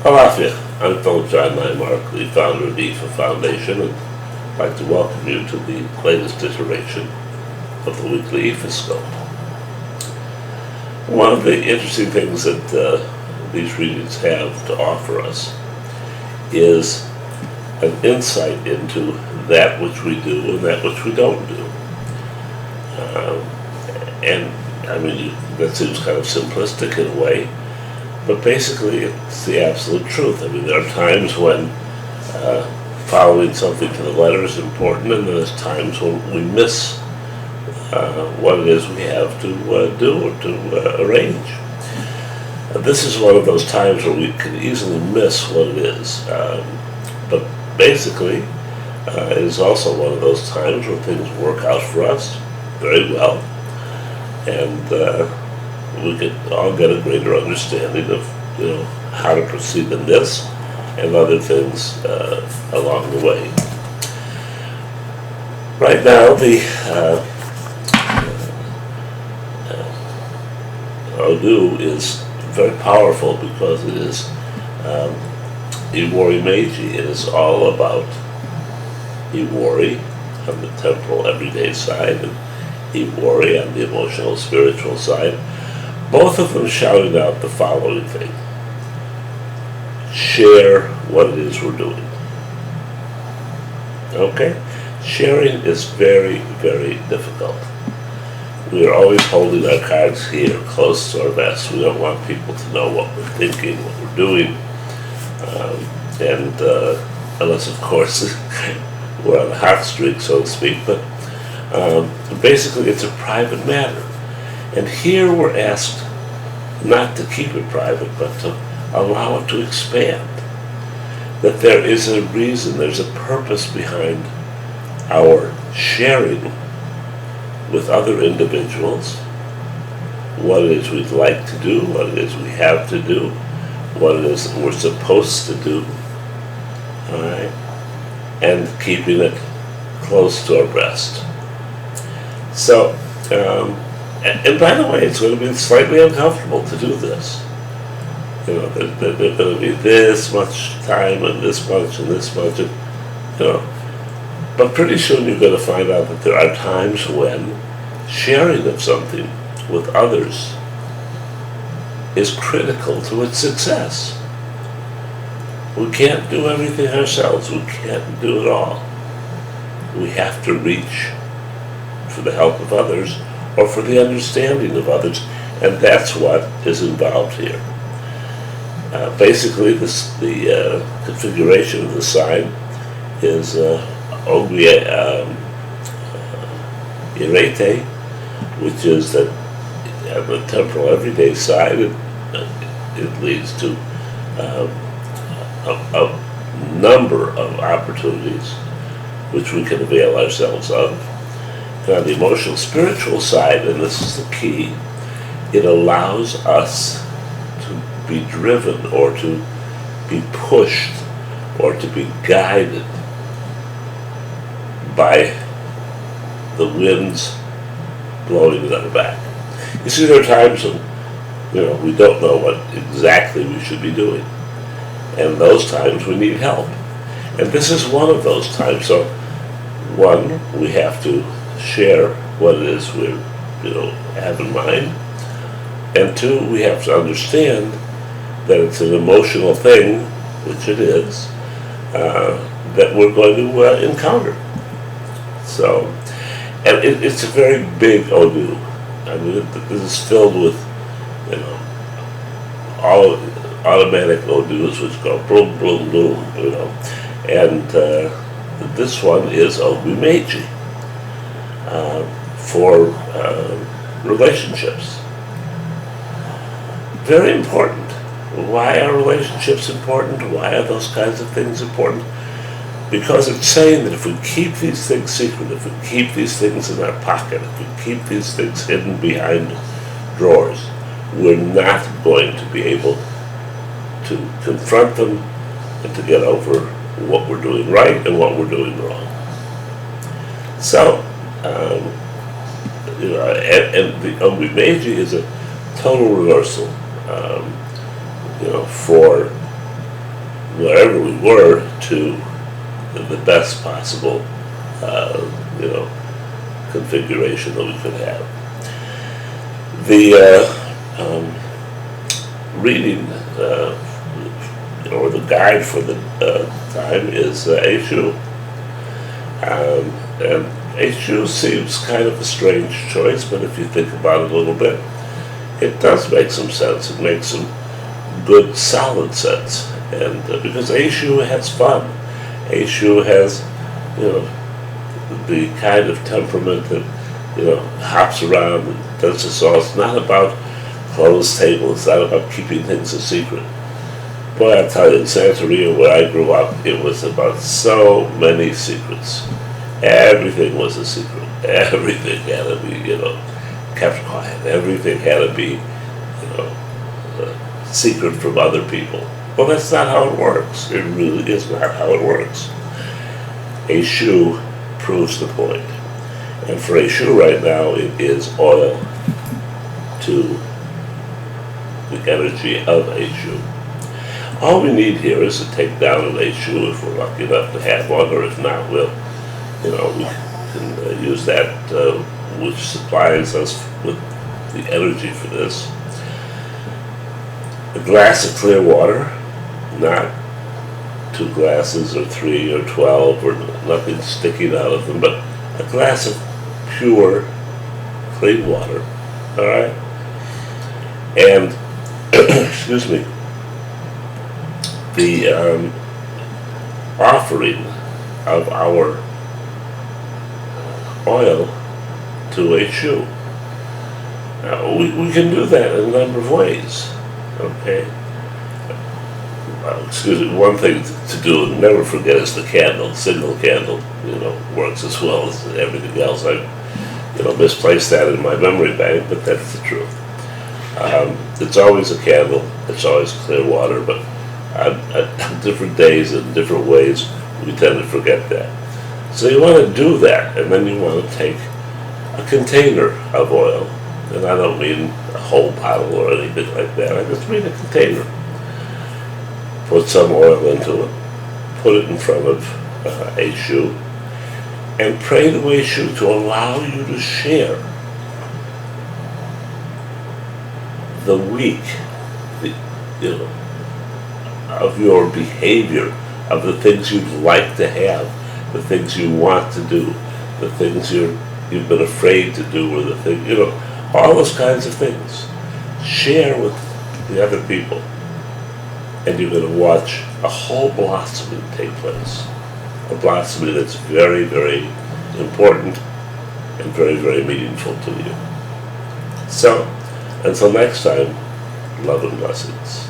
Alafia, I'm Philip John Nymark, the founder of the IFA Foundation, and I'd like to welcome you to the latest iteration of the weekly ifascope. One of the interesting things that these readings have to offer us is an insight into that which we do and that which we don't do. And I mean, that seems kind of simplistic in a way, but basically it's the absolute truth. I mean, there are times when following something to the letter is important, and there's times when we miss what it is we have to do or to arrange. This is one of those times where we can easily miss what it is. But basically, it is also one of those times where things work out for us very well, and we could all get a greater understanding of, how to proceed in this and other things along the way. Right now, the Odu is very powerful because it is Iwari Meiji. It is all about Iwari on the temporal everyday side and Iwari on the emotional spiritual side, both of them shouting out the following thing: share what it is we're doing. Okay? Sharing is very, very difficult. We are always holding our cards here close to our vest. We don't want people to know what we're thinking, what we're doing, and unless, of course, we're on a hot streak, so to speak, but basically it's a private matter. And here we're asked not to keep it private, but to allow it to expand. That there is a reason, there's a purpose behind our sharing with other individuals what it is we'd like to do, what it is we have to do, what it is that we're supposed to do, all right, and keeping it close to our breast. So, and by the way, it's going to be slightly uncomfortable to do this. There's going to be this much time and this much and this much, and, but pretty soon you're going to find out that there are times when sharing of something with others is critical to its success. We can't do everything ourselves. We can't do it all. We have to reach for the help of others or for the understanding of others, and that's what is involved here. Basically, the configuration of the sign is Irete, which is that on the temporal everyday side, it leads to a number of opportunities which we can avail ourselves of. And on the emotional spiritual side, and this is the key, it allows us to be driven or to be pushed or to be guided by the winds blowing at our back. You see, there are times when we don't know what exactly we should be doing, and those times we need help. And this is one of those times. So, one, we have to share what it is we have in mind, and two, we have to understand that it's an emotional thing, which it is, that we're going to encounter. So, and it's a very big Odu. I mean, this is filled with, all automatic Odus, which go boom, boom, boom, and this one is Odu Meiji for relationships. Very important. Why are relationships important? Why are those kinds of things important? Because it's saying that if we keep these things secret, if we keep these things in our pocket, if we keep these things hidden behind drawers, we're not going to be able to confront them and to get over what we're doing right and what we're doing wrong. So, and the Odu Meiji is a total reversal, for wherever we were to the best possible, you know, configuration that we could have. The reading or the guide for the time is HU. And HU seems kind of a strange choice, but if you think about it a little bit, it does make some sense. It makes some good, solid sense. And because HU has fun. HU has, you know, the kind of temperament that, you know, hops around and does this all. It's not about closed tables. It's not about keeping things a secret. Boy, I tell you, in Santeria, where I grew up, it was about so many secrets. Everything was a secret. Everything had to be, you know, kept quiet. Everything had to be, you know, secret from other people. Well, that's not how it works. It really is not how it works. A shoe proves the point. And for a shoe right now, it is oil to the energy of a shoe. All we need here is to take down an A shoe if we're lucky enough to have one, or if not, we'll, you know, we can use that which supplies us with the energy for this. A glass of clear water, not 2 glasses or 3 or 12 or nothing sticking out of them, but a glass of pure, clean water, all right? And, excuse me, the offering of our oil to a shoe. Now, we can do that in a number of ways, okay? Excuse me, one thing to do and never forget is the candle. Single candle, you know, works as well as everything else. I, you know, misplaced that in my memory bank, but that's the truth. It's always a candle, it's always clear water, but on different days and different ways, we tend to forget that. So you want to do that, and then you want to take a container of oil, and I don't mean a whole bottle or anything like that, I just mean a container. Put some oil into it, put it in front of a shoe, and pray to a shoe to allow you to share the week, you know, of your behavior, of the things you'd like to have, the things you want to do, the things you've been afraid to do, or the thing, you know, all those kinds of things. Share with the other people, and you're going to watch a whole blossoming take place. A blossoming that's very, very important and very, very meaningful to you. So, until next time, love and blessings.